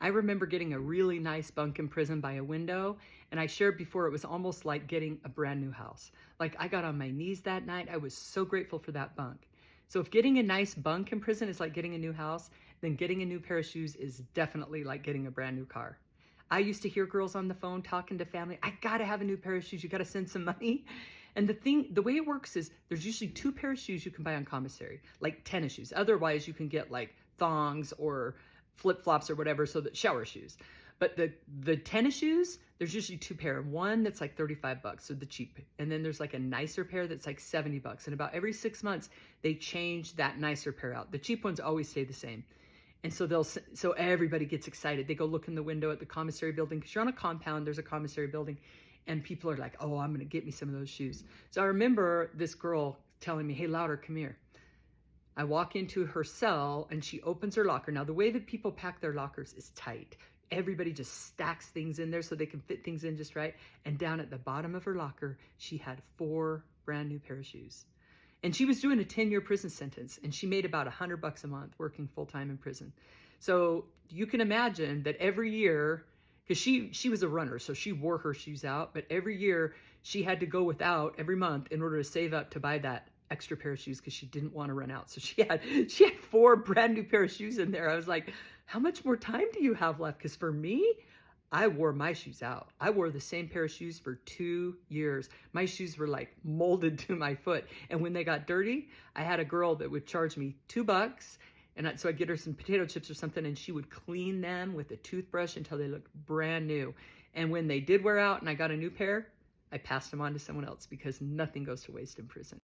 I remember getting a really nice bunk in prison by a window, and I shared before it was almost like getting a brand new house. Like I got on my knees that night. I was so grateful for that bunk. So if getting a nice bunk in prison is like getting a new house, then getting a new pair of shoes is definitely like getting a brand new car. I used to hear girls on the phone talking to family, I gotta have a new pair of shoes, you gotta send some money. And the way it works is there's usually 2 pairs of shoes you can buy on commissary, like tennis shoes. Otherwise you can get like thongs or flip-flops or whatever, so that shower shoes. But the tennis shoes, there's usually 2 pair. One that's like $35, so the cheap. And then there's like a nicer pair that's like $70. And about every 6 months, they change that nicer pair out. The cheap ones always stay the same. And so everybody gets excited. They go look in the window at the commissary building, because you're on a compound, there's a commissary building, and people are like, oh, I'm gonna get me some of those shoes. So I remember this girl telling me, hey, Louder, come here. I walk into her cell and she opens her locker. Now, the way that people pack their lockers is tight. Everybody just stacks things in there so they can fit things in just right. And down at the bottom of her locker, she had 4 brand new pair of shoes. And she was doing a 10-year prison sentence, and she made about $100 a month working full-time in prison. So you can imagine that every year, because she was a runner, so she wore her shoes out, but every year she had to go without every month in order to save up to buy that extra pair of shoes, because she didn't want to run out. So she had 4 brand new pair of shoes in there. I was like, how much more time do you have left? Because for me, I wore my shoes out. I wore the same pair of shoes for 2 years. My shoes were like molded to my foot. And when they got dirty, I had a girl that would charge me $2. And so I'd get her some potato chips or something, and she would clean them with a toothbrush until they looked brand new. And when they did wear out and I got a new pair, I passed them on to someone else, because nothing goes to waste in prison.